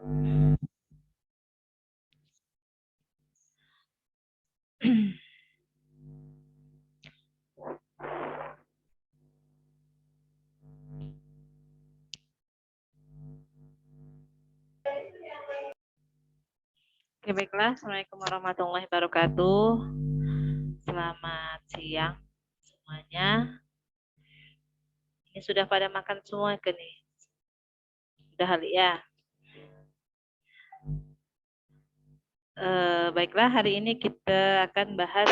Oke, baiklah. Assalamualaikum warahmatullahi wabarakatuh. Selamat siang semuanya. Ini sudah pada makan semua ke nih? Sudah kali ya? Baiklah, hari ini kita akan bahas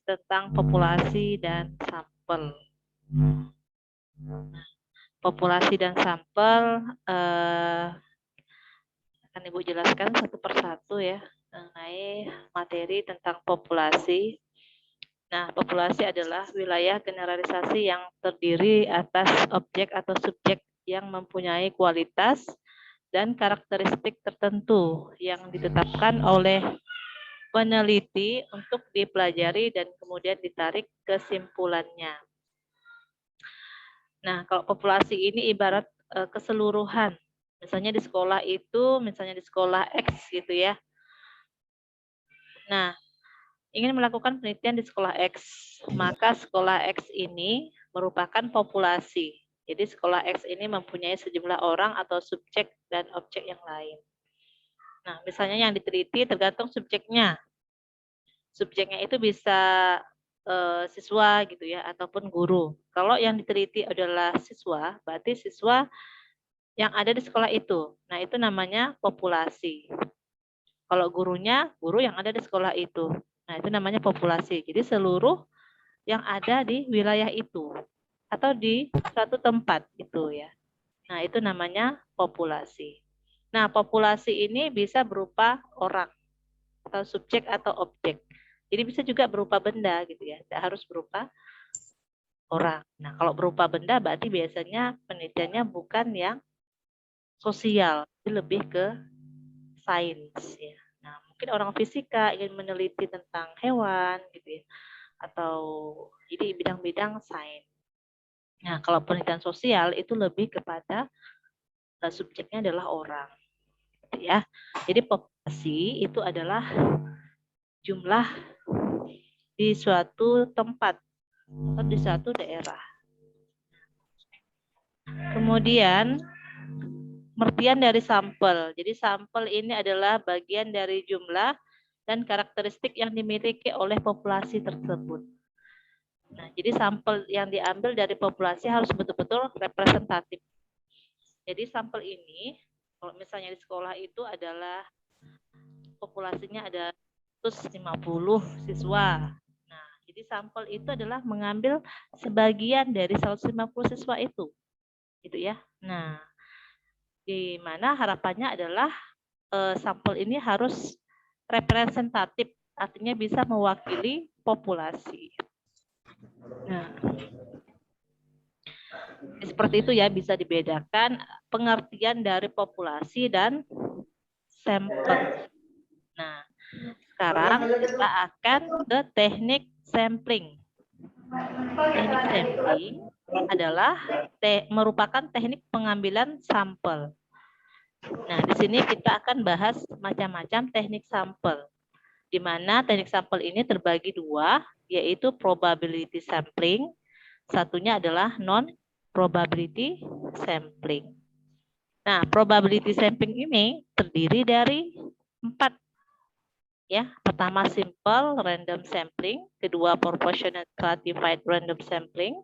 tentang populasi dan sampel. Populasi dan sampel akan Ibu jelaskan satu persatu ya mengenai materi tentang populasi. Nah, populasi adalah wilayah generalisasi yang terdiri atas objek atau subjek yang mempunyai kualitas dan karakteristik tertentu yang ditetapkan oleh peneliti untuk dipelajari dan kemudian ditarik kesimpulannya. Nah, kalau populasi ini ibarat keseluruhan. Misalnya di sekolah itu, misalnya di sekolah X gitu ya. Nah, ingin melakukan penelitian di sekolah X, maka sekolah X ini merupakan populasi. Jadi sekolah X ini mempunyai sejumlah orang atau subjek dan objek yang lain. Nah, misalnya yang diteliti tergantung subjeknya. Subjeknya itu bisa siswa gitu ya, ataupun guru. Kalau yang diteliti adalah siswa, berarti siswa yang ada di sekolah itu. Nah, itu namanya populasi. Kalau gurunya, guru yang ada di sekolah itu. Nah, itu namanya populasi. Jadi seluruh yang ada di wilayah itu atau di suatu tempat itu ya. Nah, itu namanya populasi. Nah, populasi ini bisa berupa orang atau subjek atau objek. Jadi bisa juga berupa benda gitu ya. Tidak harus berupa orang. Nah, kalau berupa benda berarti biasanya penelitiannya bukan yang sosial, lebih ke sains ya. Nah, mungkin orang fisika ingin meneliti tentang hewan gitu ya, atau jadi bidang-bidang sains. Nah, kalau penelitian sosial itu lebih kepada subjeknya adalah orang, gitu ya. Jadi populasi itu adalah jumlah di suatu tempat atau di suatu daerah. Kemudian pengertian dari sampel. Jadi sampel ini adalah bagian dari jumlah dan karakteristik yang dimiliki oleh populasi tersebut. Nah, jadi sampel yang diambil dari populasi harus betul-betul representatif. Jadi sampel ini, kalau misalnya di sekolah itu adalah populasinya ada 150 siswa. Nah, jadi sampel itu adalah mengambil sebagian dari 150 siswa itu. Gitu ya. Nah, di mana harapannya adalah sampel ini harus representatif, artinya bisa mewakili populasi. Nah, seperti itu ya, bisa dibedakan pengertian dari populasi dan sampel. Nah, sekarang kita akan ke teknik sampling. Teknik sampling adalah merupakan teknik pengambilan sampel. Nah, di sini kita akan bahas macam-macam teknik sampel, di mana teknik sampel ini terbagi dua, yaitu probability sampling, satunya adalah non-probability sampling. Nah, probability sampling ini terdiri dari 4. Ya, pertama simple random sampling, kedua proportionate stratified random sampling,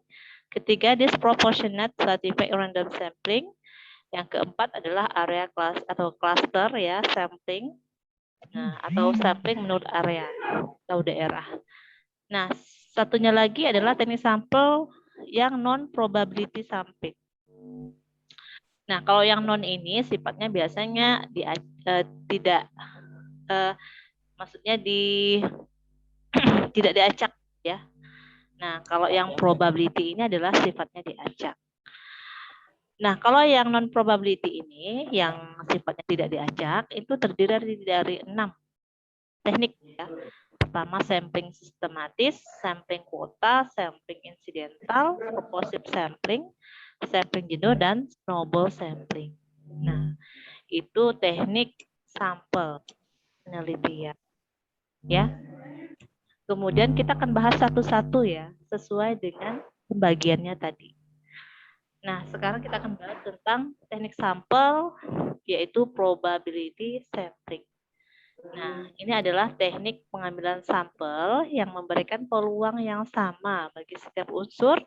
ketiga disproportionate stratified random sampling, yang keempat adalah area class atau cluster ya sampling, nah atau sampling menurut area atau daerah. Nah, satunya lagi adalah teknik sampel yang non probability sampling. Nah, kalau yang non ini sifatnya biasanya tidak maksudnya tidak diacak ya. Nah, kalau yang probability ini adalah sifatnya diacak. Nah, kalau yang non probability ini yang sifatnya tidak diacak itu terdiri dari 6 teknik ya. Pertama sampling sistematis, sampling kuota, sampling insidental, purposive sampling, sampling jenuh, dan snowball sampling. Nah, itu teknik sampel penelitian. Ya. Kemudian kita akan bahas satu-satu ya, sesuai dengan pembagiannya tadi. Nah, sekarang kita akan bahas tentang teknik sampel, yaitu probability sampling. Nah, ini adalah teknik pengambilan sampel yang memberikan peluang yang sama bagi setiap unsur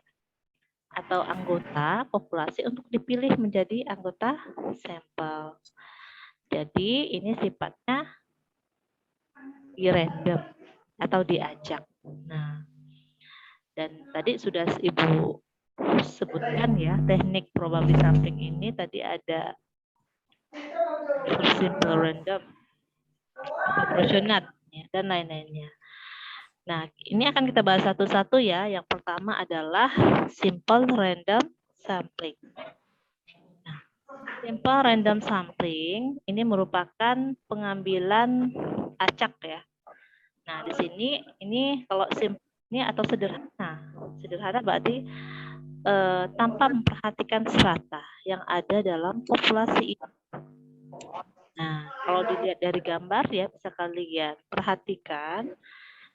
atau anggota populasi untuk dipilih menjadi anggota sampel. Jadi, ini sifatnya di random atau diajak. Nah, dan tadi sudah Ibu sebutkan ya, teknik probability sampling ini tadi ada simple random, proporsional, ya, dan lain-lainnya. Nah, ini akan kita bahas satu-satu ya. Yang pertama adalah simple random sampling. Nah, simple random sampling ini merupakan pengambilan acak ya. Nah, di sini ini kalau simple ini atau sederhana. Sederhana berarti tanpa memperhatikan strata yang ada dalam populasi itu. Nah, kalau dilihat dari gambar ya, bisa kalian perhatikan.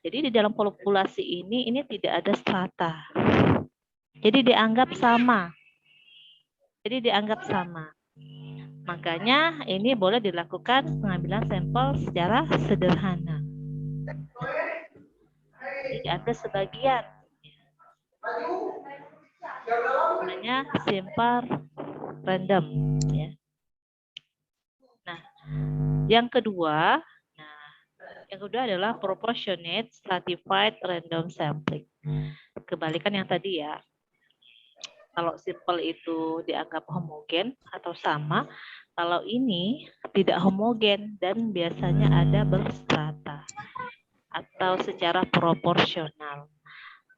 Jadi di dalam populasi ini tidak ada strata. Jadi dianggap sama. Makanya ini boleh dilakukan pengambilan sampel secara sederhana. Jadi ada sebagian. Namanya simple random. Ya. Nah, yang kedua adalah proportionate stratified random sampling. Kebalikan yang tadi ya. Kalau simple itu dianggap homogen atau sama, kalau ini tidak homogen dan biasanya ada berstrata atau secara proporsional.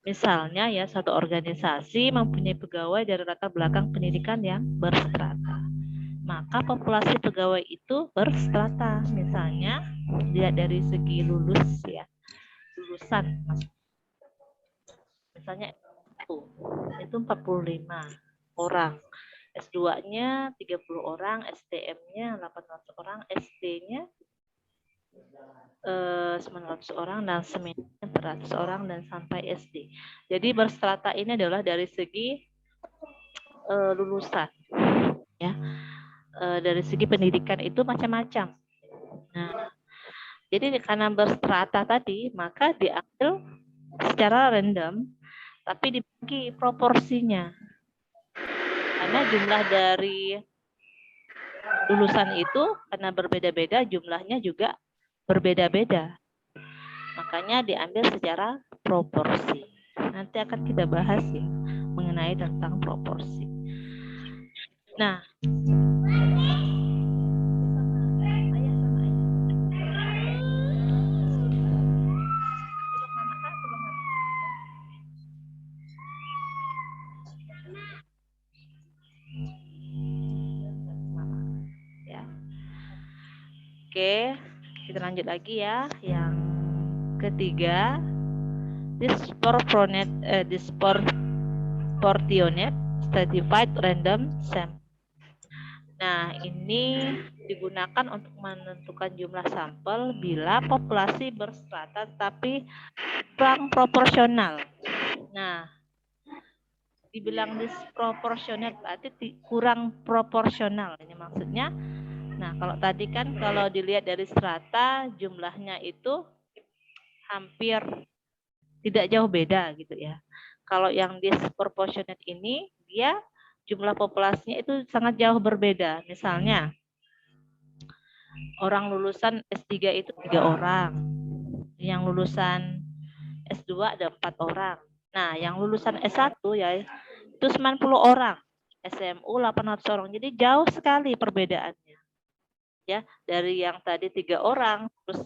Misalnya ya, satu organisasi mempunyai pegawai dari latar belakang pendidikan yang berstrata. Maka populasi pegawai itu berstrata. Misalnya dilihat dari segi lulusan. Misalnya itu 45 orang. S2-nya 30 orang, STM-nya 800 orang, SD-nya 900 orang, dan seminarnya 400 orang, dan sampai SD. Jadi berstrata ini adalah dari segi lulusan. Ya. Dari segi pendidikan itu macam-macam. Nah, jadi karena berstrata tadi, maka diambil secara random, tapi dibagi proporsinya. Karena jumlah dari lulusan itu karena berbeda-beda, jumlahnya juga berbeda-beda. Makanya diambil secara proporsi. Nanti akan kita bahas ya mengenai tentang proporsi. Nah, Oke, kita lanjut lagi ya. Yang ketiga, disproportionate stratified random sample. Nah, ini digunakan untuk menentukan jumlah sampel bila populasi berstrata tapi kurang proporsional. Nah, dibilang disproportionate berarti kurang proporsional. Ini maksudnya. Nah, kalau tadi kan kalau dilihat dari strata jumlahnya itu hampir tidak jauh beda gitu ya. Kalau yang disproportionate ini dia jumlah populasinya itu sangat jauh berbeda. Misalnya orang lulusan S3 itu 3 orang. Yang lulusan S2 ada 4 orang. Nah, yang lulusan S1 ya itu 90 orang. SMU 800 orang. Jadi jauh sekali perbedaannya. Ya, dari yang tadi 3 orang terus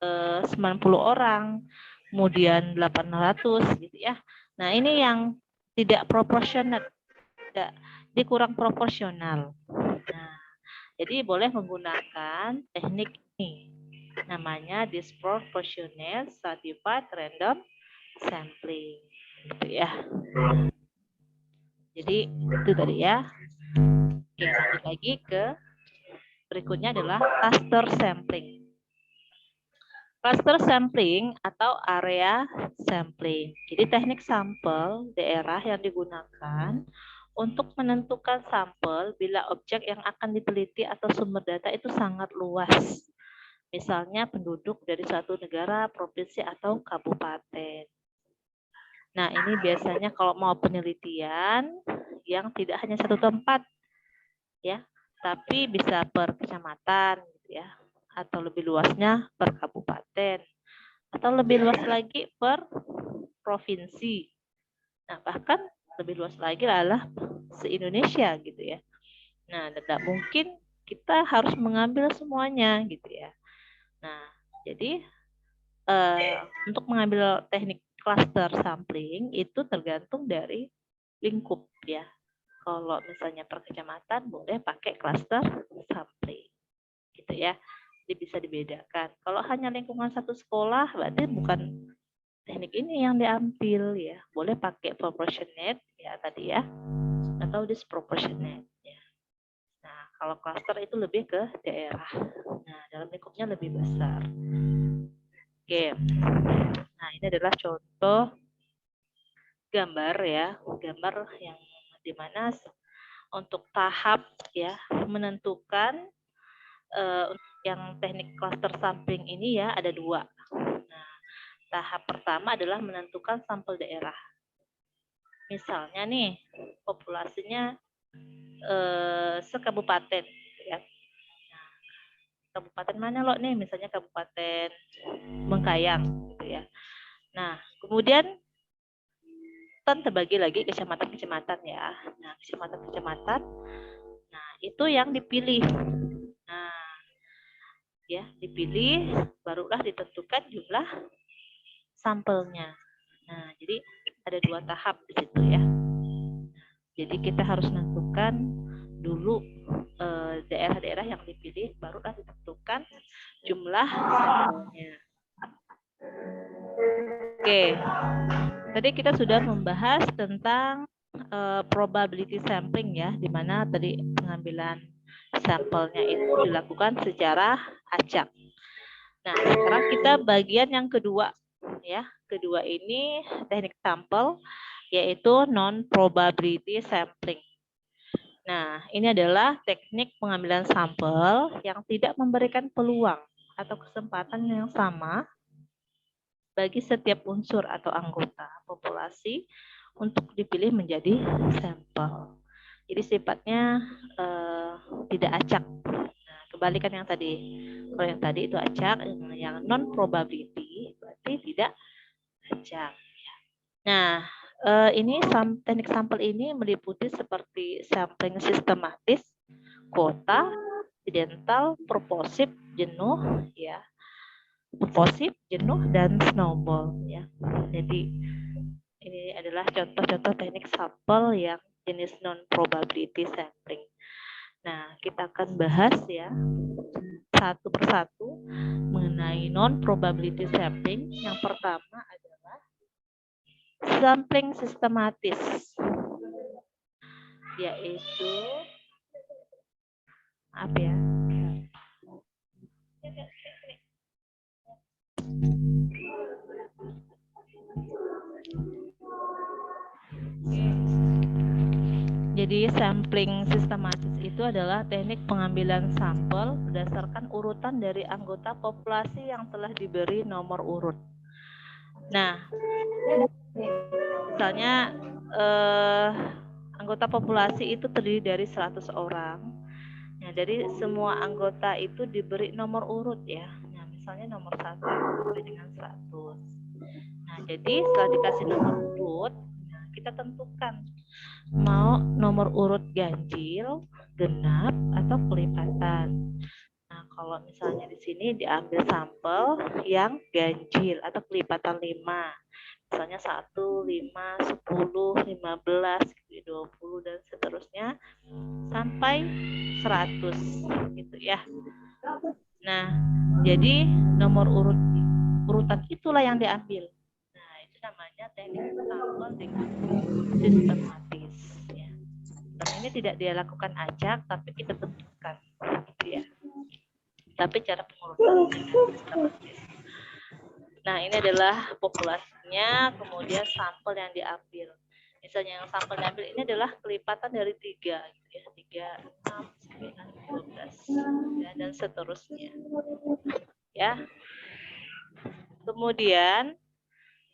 90 orang, kemudian 800 gitu ya. Nah, ini yang tidak proporsional, dia kurang proporsional. Nah, jadi boleh menggunakan teknik ini. Namanya disproportionate stratified random sampling. Gitu ya. Jadi itu tadi ya. Oke, lanjut lagi ke berikutnya adalah cluster sampling. Cluster sampling atau area sampling. Jadi teknik sampel daerah yang digunakan untuk menentukan sampel bila objek yang akan diteliti atau sumber data itu sangat luas. Misalnya penduduk dari suatu negara, provinsi, atau kabupaten. Nah, ini biasanya kalau mau penelitian yang tidak hanya satu tempat, ya, tapi bisa per kecamatan, gitu ya, atau lebih luasnya per kabupaten, atau lebih luas lagi per provinsi. Nah, bahkan lebih luas lagi adalah se-Indonesia, gitu ya. Nah, tidak mungkin kita harus mengambil semuanya, gitu ya. Nah, jadi untuk mengambil teknik cluster sampling itu tergantung dari lingkup ya. Kalau misalnya per kecamatan boleh pakai cluster sampling, gitu ya. Jadi bisa dibedakan. Kalau hanya lingkungan satu sekolah berarti bukan teknik ini yang diambil ya. Boleh pakai proportionate ya tadi ya, atau disproportionate ya. Nah, kalau cluster itu lebih ke daerah. Nah, dalam lingkupnya lebih besar. Oke. Nah, ini adalah contoh gambar ya, gambar yang dimana untuk tahap ya menentukan yang teknik cluster sampling ini ya ada dua. Nah, tahap pertama adalah menentukan sampel daerah. Misalnya nih populasinya sekabupaten ya. Nah, kabupaten mana lo nih? Misalnya Kabupaten Bengkayang gitu ya. Nah, kemudian kan terbagi lagi kecamatan-kecamatan ya. Nah, kecamatan-kecamatan, nah itu yang dipilih. Nah, ya dipilih, barulah ditentukan jumlah sampelnya. Nah, jadi ada dua tahap di situ ya. Jadi kita harus menentukan dulu daerah-daerah yang dipilih, barulah ditentukan jumlah sampelnya. Oke, tadi kita sudah membahas tentang probability sampling ya, di mana tadi pengambilan sampelnya itu dilakukan secara acak. Nah, sekarang kita bagian yang kedua ya. Kedua ini teknik sampel yaitu non-probability sampling. Nah, ini adalah teknik pengambilan sampel yang tidak memberikan peluang atau kesempatan yang sama bagi setiap unsur atau anggota populasi untuk dipilih menjadi sampel. Jadi sifatnya tidak acak. Nah, kebalikan yang tadi. Kalau yang tadi itu acak, yang non probability berarti tidak acak. Nah, ini teknik sampel ini meliputi seperti sampling sistematis, kuota, idental, purposive, jenuh, ya, purposive, jenuh, dan snowball, ya. Jadi ini adalah contoh-contoh teknik sampel yang jenis non probability sampling. Nah, kita akan bahas ya satu persatu mengenai non probability sampling. Yang pertama adalah sampling sistematis, yaitu apa ya? Jadi sampling sistematis itu adalah teknik pengambilan sampel berdasarkan urutan dari anggota populasi yang telah diberi nomor urut. Nah, misalnya anggota populasi itu terdiri dari 100 orang. Nah, dari semua anggota itu diberi nomor urut ya. Nah, misalnya nomor 1 sampai dengan 100. Nah, jadi setelah dikasih nomor urut, nah, kita tentukan mau nomor urut ganjil, genap, atau kelipatan. Nah, kalau misalnya di sini diambil sampel yang ganjil atau kelipatan 5. Misalnya 1, 5, 10, 15, 20, dan seterusnya sampai 100 gitu ya. Nah, jadi nomor urutan itulah yang diambil. Nah, itu namanya teknik sampel dengan sistematis ya. Dan ini tidak dilakukan acak, tapi kita tentukan gitu ya. tapi cara pengurusan dengan sistematis. Nah, ini adalah populasinya, kemudian sampel yang diambil. Misalnya yang sampel diambil ini adalah kelipatan dari 3, gitu ya, 3, 6, 9, 12, ya, dan seterusnya. Ya. Kemudian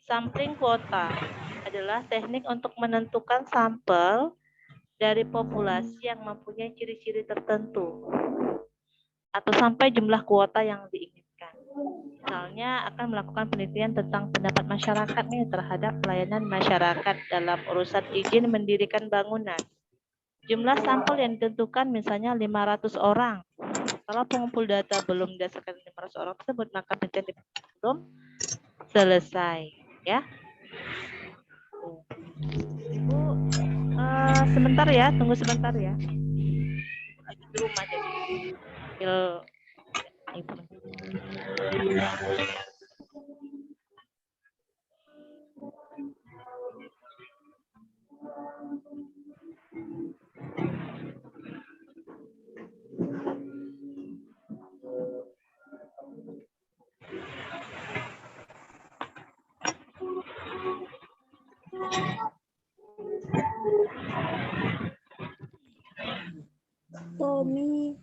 sampling kuota adalah teknik untuk menentukan sampel dari populasi yang mempunyai ciri-ciri tertentu atau sampai jumlah kuota yang diinginkan. Misalnya akan melakukan penelitian tentang pendapat masyarakat nih terhadap pelayanan masyarakat dalam urusan izin mendirikan bangunan. Jumlah sampel yang ditentukan misalnya 500 orang. Kalau pengumpul data belum didasarkan 500 orang tersebut, maka penelitian belum selesai, ya. Ibu, sebentar ya, tunggu sebentar ya. Lagi di rumah jadi Ibu. Tommy.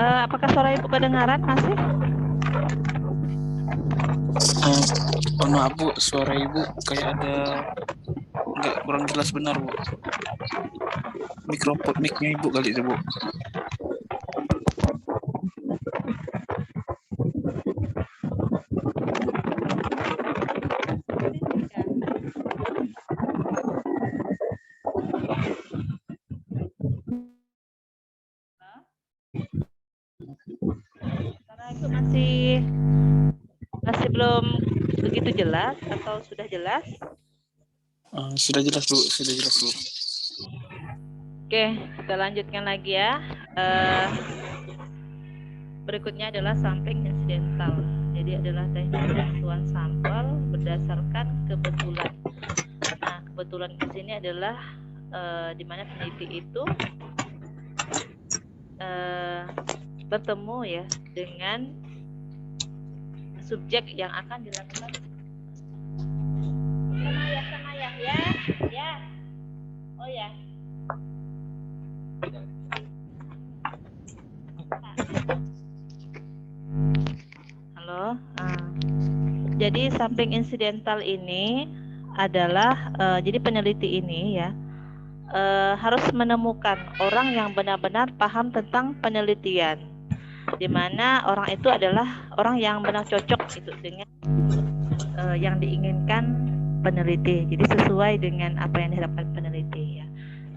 Apakah suara Ibu kedengaran masih? Maaf Bu, suara Ibu kayak ada nggak kurang jelas benar Bu. Mikrofon mic-nya Ibu kali itu Bu. Karena itu masih belum begitu jelas atau sudah jelas? Sudah jelas Bu, sudah jelas Bu. Oke, kita lanjutkan lagi ya. Berikutnya adalah sampling insidental. Jadi adalah teknik penentuan sampel berdasarkan kebetulan. Nah, kebetulan di sini adalah di mana peneliti itu bertemu ya dengan subjek yang akan dilakukan. Sama ya. Oh ya. Halo. Jadi sampling insidental ini adalah jadi peneliti ini ya harus menemukan orang yang benar-benar paham tentang penelitian, di mana orang itu adalah orang yang benar cocok itu dengan yang diinginkan peneliti. Jadi sesuai dengan apa yang diharapkan peneliti ya.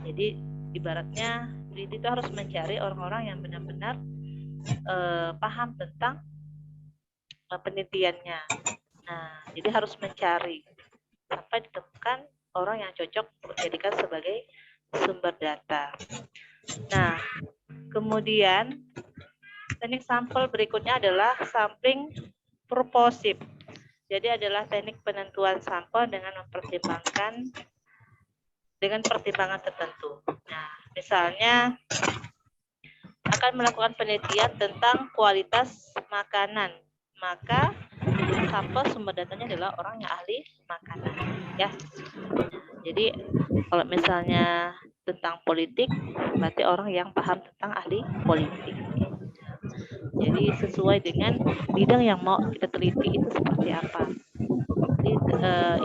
Jadi ibaratnya peneliti itu harus mencari orang-orang yang benar-benar paham tentang penelitiannya. Nah, jadi harus mencari sampai ditemukan orang yang cocok untuk dijadikan sebagai sumber data. Nah, kemudian teknik sampel berikutnya adalah sampling purposive. Jadi adalah teknik penentuan sampel dengan mempertimbangkan dengan pertimbangan tertentu. Nah, misalnya akan melakukan penelitian tentang kualitas makanan, maka sampel sumber datanya adalah orang yang ahli makanan, ya. Jadi kalau misalnya tentang politik, berarti orang yang paham tentang ahli politik. Jadi sesuai dengan bidang yang mau kita teliti itu seperti apa. Jadi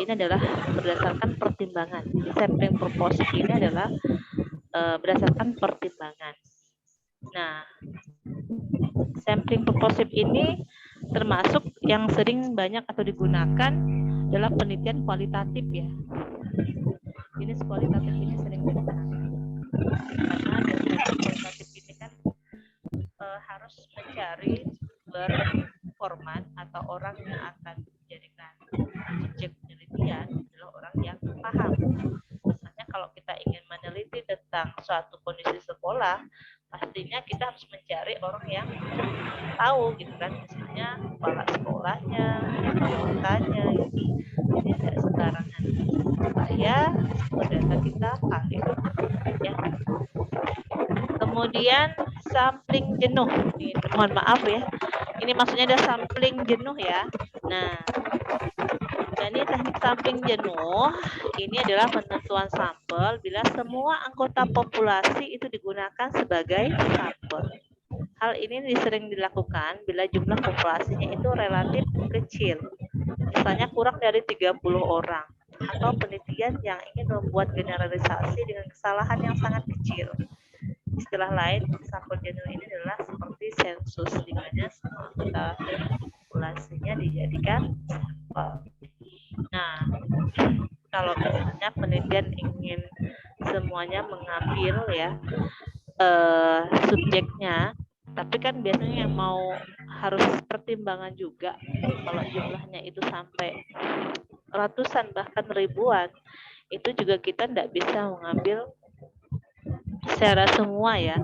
ini adalah berdasarkan pertimbangan. Jadi sampling purposive ini adalah berdasarkan pertimbangan. Nah, sampling purposive ini termasuk yang sering banyak atau digunakan adalah penelitian kualitatif ya. Jenis kualitatif ini sering digunakan karena penelitian kualitatif ini kan harus mencari sumber informan atau orang yang akan menjadikan subjek penelitian adalah orang yang paham. Misalnya kalau kita ingin meneliti tentang suatu kondisi sekolah, pastinya kita harus mencari orang yang tahu gitu kan, misalnya kepala sekolahnya, perawatnya gitu. Jadi tidak sembarangan supaya sumber data kita valid ya. Kemudian sampling jenuh. Ini, mohon maaf ya. Ini maksudnya ada sampling jenuh ya. Nah, ini teknik sampling jenuh ini adalah penentuan sampel bila semua anggota populasi itu digunakan sebagai sampel. Hal ini sering dilakukan bila jumlah populasinya itu relatif kecil. Misalnya kurang dari 30 orang. Atau penelitian yang ingin membuat generalisasi dengan kesalahan yang sangat kecil. Istilah lain, sampel jenuh ini adalah seperti sensus, di mana semua anggota populasinya dijadikan sampel. Nah, kalau misalnya penelitian ingin semuanya mengambil ya subjeknya, tapi kan biasanya yang mau harus pertimbangan juga kalau jumlahnya itu sampai ratusan bahkan ribuan, itu juga kita tidak bisa mengambil secara semua ya.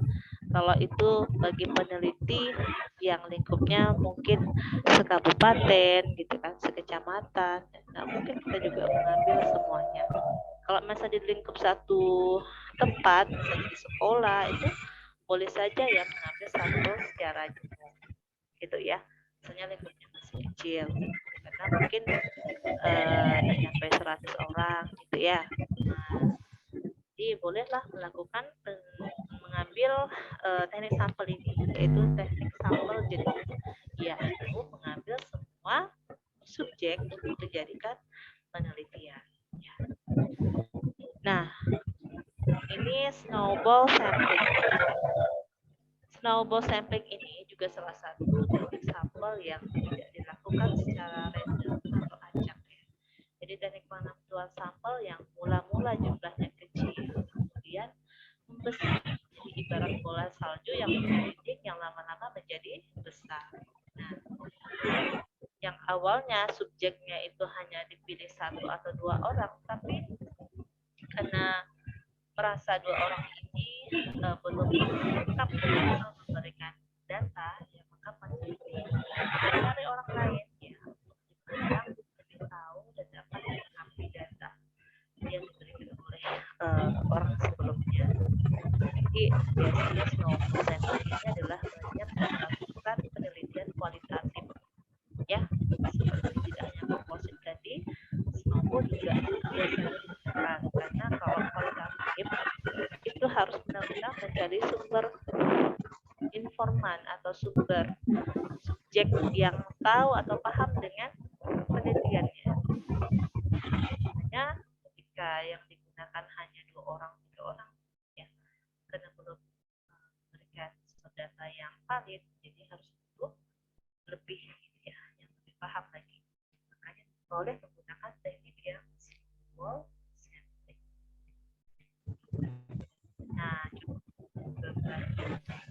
Kalau itu bagi peneliti yang lingkupnya mungkin sekabupaten gitu kan, sekecamatan, nah mungkin kita juga mengambil semuanya. Kalau misalnya di lingkup satu tempat, misalnya di sekolah, itu boleh saja ya mengambil sampel secara jenuh gitu ya. Misalnya lingkupnya masih kecil, karena mungkin tidak sampai 100 orang gitu ya. Nah, jadi bolehlah melakukan mengambil teknik sampel ini, yaitu teknik sampel jenuh, yaitu mengambil semua subjek untuk dijadikan penelitian. Ya. Nah, ini snowball sampling. Snowball sampling ini juga salah satu teknik sampel yang tidak dilakukan secara random atau acak ya. Jadi teknik penentuan sampel yang mula-mula jumlahnya kecil, kemudian membesar. Jadi ibarat bola salju yang mendidih, yang lama-lama menjadi besar. Nah, yang awalnya subjeknya itu hanya dipilih 1 atau 2 orang, tapi karena merasa 2 orang ini belum lengkap memberikan data, ya maka peneliti mencari orang lain ya untuk dipandang lebih tahu dan dapat melengkapi data yang diberikan oleh orang sebelumnya. Jadi biasanya snowball sampling ini adalah banyak melakukan penelitian kualitatif ya, seperti tidak hanya komposit tadi, snowball juga biasanya digunakan karena kalau kualitatif itu harus benar-benar mencari sumber informan atau sumber subjek yang tahu atau paham dengan penelitiannya. Hanya ketika yang digunakan hanya 2 orang, 3 orang, ya, karena belum memberikan sumber data yang valid, jadi harus butuh lebih ya, yang lebih paham lagi. Makanya boleh menggunakan teknik yang snowball sampling. Nah,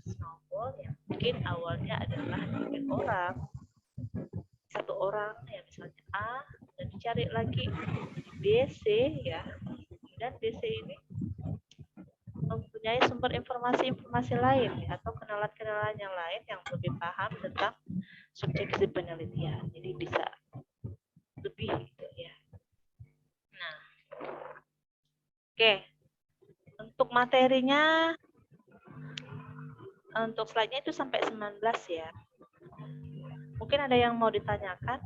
snowball yang mungkin awalnya adalah 3 orang, 1 orang ya misalnya A, dan dicari lagi B, C ya, dan B, C ini mempunyai sumber informasi lain ya, atau kenalan-kenalan yang lain yang lebih paham tentang subjek penelitian, jadi bisa lebih gitu ya. Nah, oke, untuk materinya, untuk slide-nya itu sampai 19 ya. Mungkin ada yang mau ditanyakan?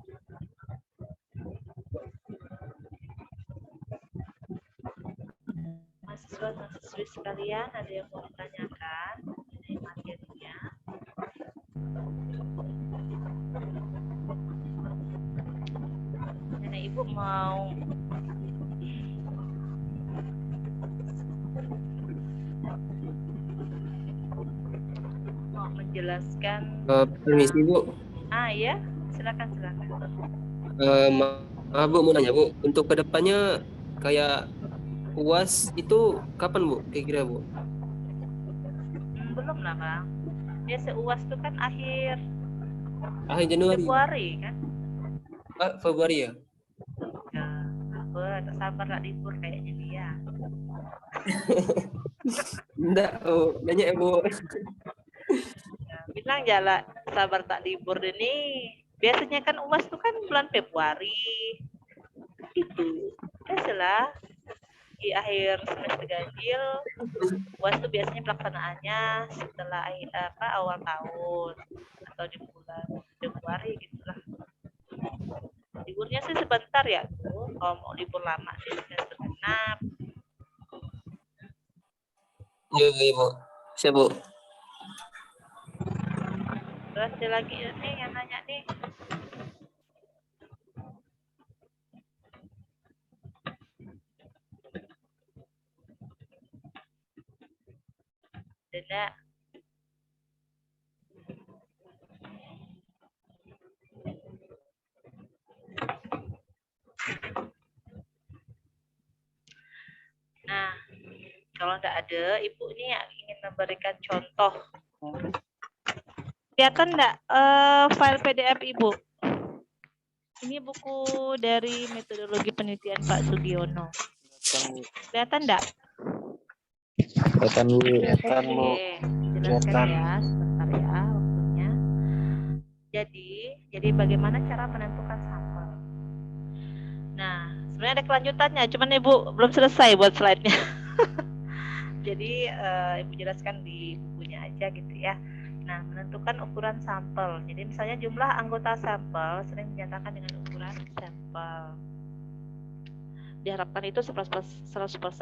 Mahasiswa-mahasiswi sekalian, ada yang mau ditanyakan mengenai materinya? Nenek Ibu mau menjelaskan? Permisi Bu. Ya, Silakan. Maaf Bu, mau nanya Bu, untuk kedepannya kayak UAS itu kapan Bu? Kira-kira Bu? Belum lah Bang. Biasa UAS itu kan akhir Akhir Januari. Februari kan? Februari ya? Ya, sabar lah libur kayaknya dia. Enggak, oh, nanya ya Bu. Ya, bilang jala sabar tak libur ini. Biasanya kan UAS itu kan bulan Februari. Itu. Biasalah di akhir semester ganjil UAS itu biasanya pelaksanaannya setelah awal tahun atau di bulan Februari gitulah. Liburnya sih sebentar ya tuh. Kalau mau libur lama sih semester genap. Iya Bu. Siap Bu. Terus ada lagi nih yang nanya nih. Denda. Nah, kalau tidak ada, Ibu ini ingin memberikan contoh. Kelihatan enggak file PDF Ibu? Ini buku dari metodologi penelitian Pak Sugiono. Kelihatan enggak? Kelihatan Bu. Oke, jelaskan ya sebentar ya waktunya. Jadi bagaimana cara menentukan sampel? Nah, sebenarnya ada kelanjutannya, cuman Ibu belum selesai buat slide-nya. Jadi Ibu jelaskan di bukunya aja gitu ya. Nah, menentukan ukuran sampel. Jadi misalnya jumlah anggota sampel sering dinyatakan dengan ukuran sampel. Diharapkan itu 100%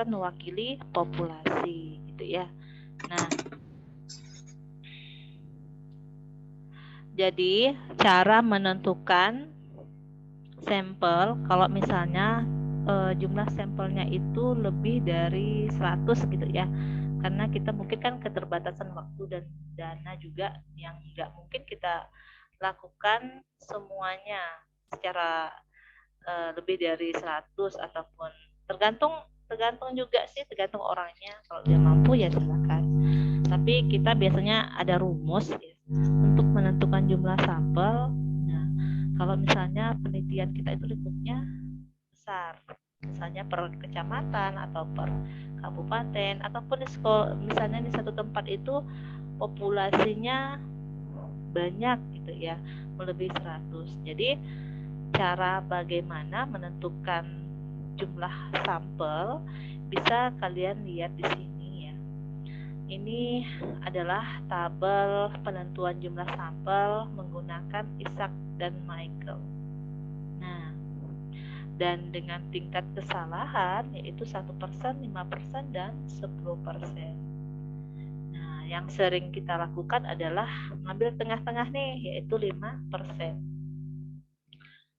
mewakili populasi gitu ya. Nah, jadi cara menentukan sampel kalau misalnya jumlah sampelnya itu lebih dari 100 gitu ya, karena kita mungkin kan keterbatasan waktu dan dana juga yang nggak mungkin kita lakukan semuanya secara lebih dari 100 ataupun tergantung juga sih, tergantung orangnya. Kalau dia mampu ya silakan, tapi kita biasanya ada rumus ya, untuk menentukan jumlah sampel. Nah, kalau misalnya penelitian kita itu lingkupnya besar, misalnya per kecamatan atau per kabupaten ataupun di sekolah, misalnya di satu tempat itu populasinya banyak gitu ya, melebihi 100. Jadi cara bagaimana menentukan jumlah sampel bisa kalian lihat di sini ya. Ini adalah tabel penentuan jumlah sampel menggunakan Isaac dan Michael. Nah, dan dengan tingkat kesalahan yaitu 1%, 5%, dan 10%. Nah, yang sering kita lakukan adalah mengambil tengah-tengah nih, yaitu 5%.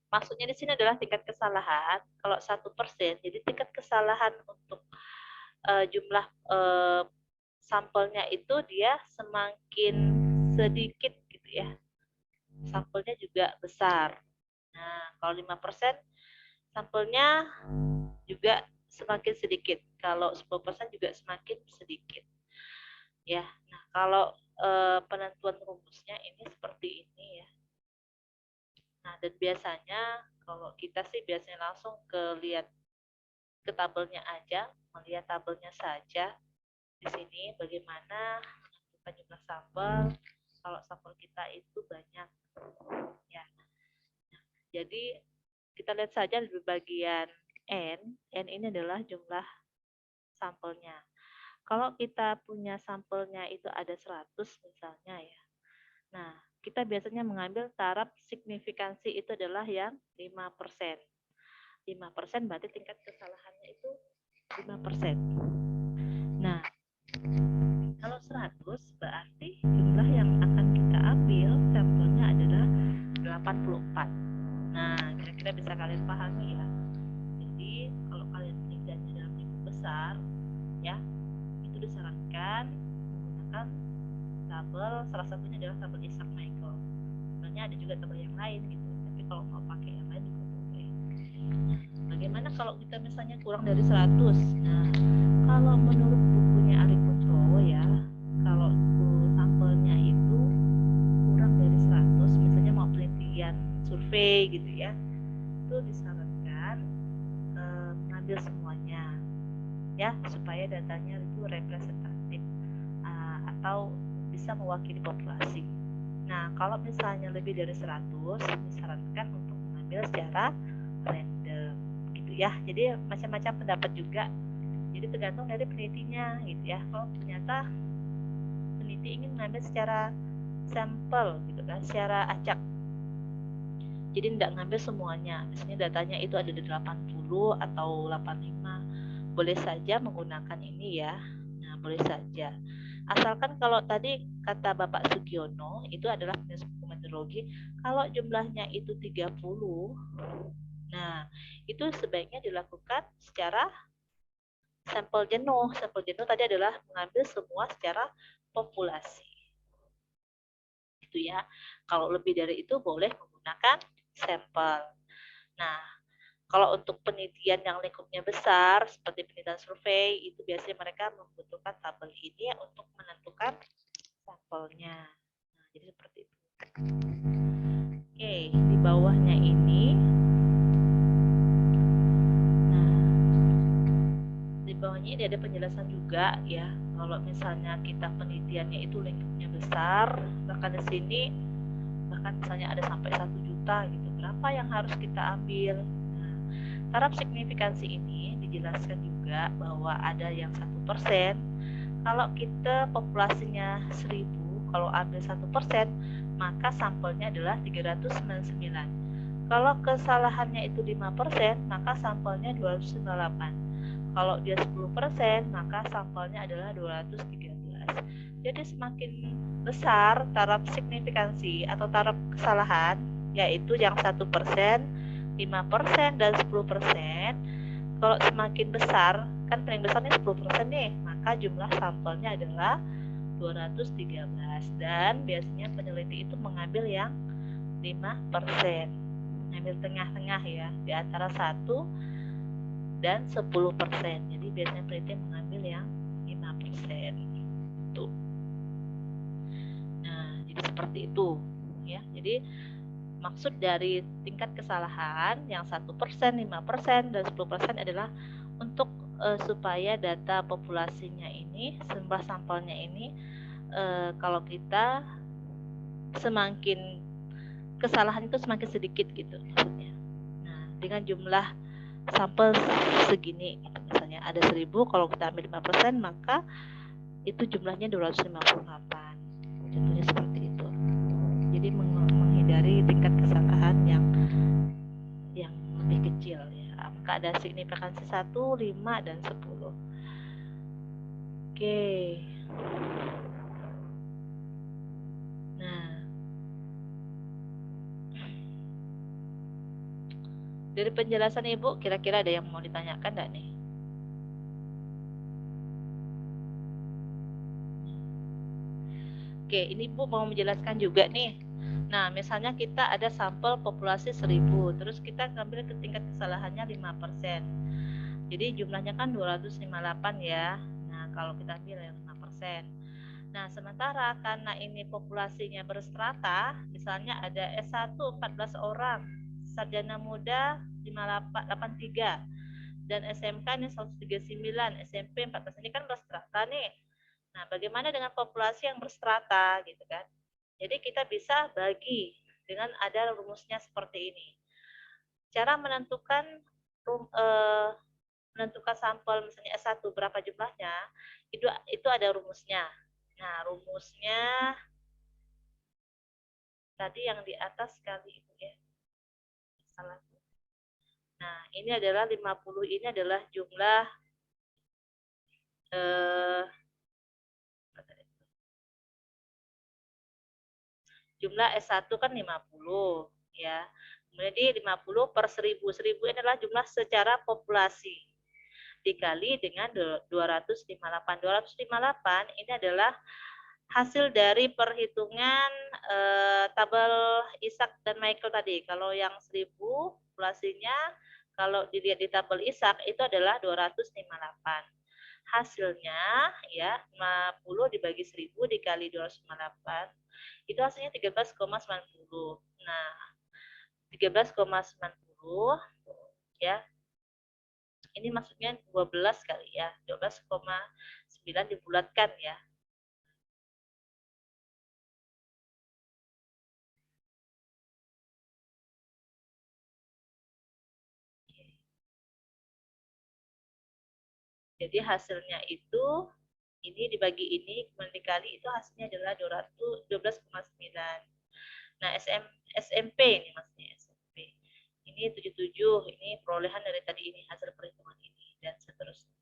Maksudnya di sini adalah tingkat kesalahan. Kalau 1%, jadi tingkat kesalahan untuk jumlah sampelnya itu dia semakin sedikit gitu ya. Sampelnya juga besar. Nah, kalau 5%, sampelnya juga semakin sedikit. Kalau 10% juga semakin sedikit. Ya. Nah, kalau penentuan rumusnya ini seperti ini ya. Nah, dan biasanya kalau kita sih biasanya langsung lihat ke tabelnya aja, melihat tabelnya saja. Di sini bagaimana menentukan jumlah sampel kalau sampel kita itu banyak ya. Jadi kita lihat saja di bagian N ini adalah jumlah sampelnya. Kalau kita punya sampelnya itu ada 100 misalnya ya. Nah, kita biasanya mengambil taraf signifikansi itu adalah yang 5%. 5% berarti tingkat kesalahannya itu 5%. Nah, kalau 100 berarti jumlah yang akan kita ambil sampelnya adalah 84. Nah, kira-kira bisa kalian pahami ya. Jadi, kalau kalian penelitiannya dalam lingkup besar, ya, itu disarankan menggunakan tabel, salah satunya adalah tabel Isaac Michael. Sebenarnya misalnya ada juga tabel yang lain gitu. Tapi kalau mau pakai yang lain juga boleh. Bagaimana kalau kita misalnya kurang dari 100? Nah, kalau menurut bukunya Ari Putrowo ya, kalau sampelnya itu kurang dari 100, misalnya mau penelitian survei gitu ya, itu disarankan mengambil semuanya ya, supaya datanya itu representatif atau bisa mewakili populasi. Nah, kalau misalnya lebih dari 100, disarankan untuk mengambil secara random gitu ya. Jadi macam-macam pendapat juga. Jadi tergantung dari penelitinya gitu ya. Kalau ternyata peneliti ingin mengambil secara sampel gitu kan, secara acak. Jadi tidak ngambil semuanya. Misalnya datanya itu ada di 80 atau 85. Boleh saja menggunakan ini ya. Nah, boleh saja. Asalkan kalau tadi kata Bapak Sugiono itu adalah meteorologi, kalau jumlahnya itu 30, nah itu sebaiknya dilakukan secara sampel jenuh. Sampel jenuh tadi adalah mengambil semua secara populasi. Itu ya. Kalau lebih dari itu boleh menggunakan sampel. Nah, kalau untuk penelitian yang lingkupnya besar, seperti penelitian survei, itu biasanya mereka membutuhkan tabel ini untuk menentukan sampelnya. Nah, jadi seperti itu. Oke, di bawahnya ini. Nah, di bawahnya ini ada penjelasan juga ya. Kalau misalnya kita penelitiannya itu lingkupnya besar, bahkan di sini bahkan misalnya ada sampai 1 juta gitu. Berapa yang harus kita ambil? Taraf signifikansi ini dijelaskan juga bahwa ada yang 1%. Kalau kita populasinya 1000, kalau ambil 1%, maka sampelnya adalah 399. Kalau kesalahannya itu 5%, maka sampelnya 298. Kalau dia 10%, maka sampelnya adalah 213. Jadi semakin besar taraf signifikansi atau taraf kesalahan, yaitu yang 1%, 5% dan 10%. Kalau semakin besar, kan paling besarnya 10% nih, maka jumlah sampelnya adalah 213. Dan biasanya peneliti itu mengambil yang 5%. Mengambil tengah-tengah ya, di antara 1 dan 10%. Jadi biasanya peneliti mengambil yang 5%. Tuh. Nah, jadi seperti itu ya. Jadi maksud dari tingkat kesalahan yang 1%, 5%, dan 10% adalah untuk supaya data populasinya ini, jumlah sampelnya ini, kalau kita semakin kesalahan itu semakin sedikit gitu maksudnya. Nah, dengan jumlah sampel segini, gitu, misalnya ada 1000, kalau kita ambil 5%, maka itu jumlahnya 258. Contohnya seperti itu. Jadi menghindari tingkat kesalahan yang lebih kecil ya. Maka ada signifikansi 1, 5, dan 10. Oke. Nah, dari penjelasan Ibu, kira-kira ada yang mau ditanyakan enggak nih? Oke, ini Bu mau menjelaskan juga nih. Nah, misalnya kita ada sampel populasi 1000, terus kita ngambil ke tingkat kesalahannya 5%. Jadi jumlahnya kan 258 ya. Nah, kalau kita ambil yang 5%. Nah, sementara karena ini populasinya berstrata, misalnya ada S1 14 orang, sarjana muda 83, dan SMK ini 139, SMP 14, ini kan berstrata nih. Nah, bagaimana dengan populasi yang berstrata gitu kan? Jadi kita bisa bagi dengan ada rumusnya seperti ini. Cara menentukan sampel misalnya S1 berapa jumlahnya, itu ada rumusnya. Nah, rumusnya tadi yang di atas kali Ibu ya. Salah. Nah, ini adalah 50, ini adalah jumlah jumlah S1 kan 50 ya. Kemudian di 50 per 1000. 1000 ini adalah jumlah secara populasi. Dikali dengan 258. 258 ini adalah hasil dari perhitungan tabel Ishak dan Michael tadi. Kalau yang 1000 populasinya, kalau dilihat di tabel Ishak itu adalah 258. Hasilnya ya 50 dibagi 1000 dikali 258 itu hasilnya 13,90. Nah, 13,90 ya. Ini maksudnya 12 kali ya. 12,9 dibulatkan ya. Jadi hasilnya itu ini dibagi ini kemudian dikali itu hasilnya adalah 12,9. Nah, SMP ini maksudnya SMP. Ini 77, ini perolehan dari tadi ini hasil perhitungan ini dan seterusnya.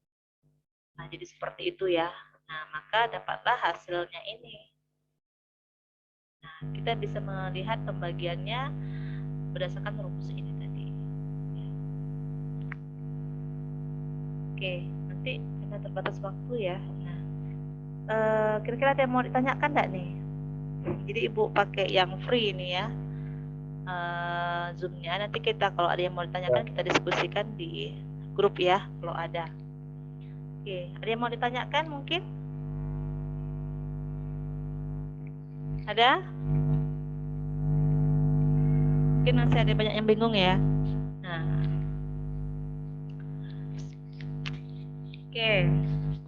Nah, jadi seperti itu ya. Nah, maka dapatlah hasilnya ini. Nah, kita bisa melihat pembagiannya berdasarkan rumus ini tadi. Ya. Oke, nanti karena terbatas waktu ya. Nah, kira-kira ada yang mau ditanyakan enggak nih? Jadi Ibu pakai yang free ini ya. Zoom-nya. Nanti kita kalau ada yang mau ditanyakan kita diskusikan di grup ya kalau ada. Oke, ada yang mau ditanyakan mungkin? Ada? Mungkin masih ada banyak yang bingung ya. Nah. Oke.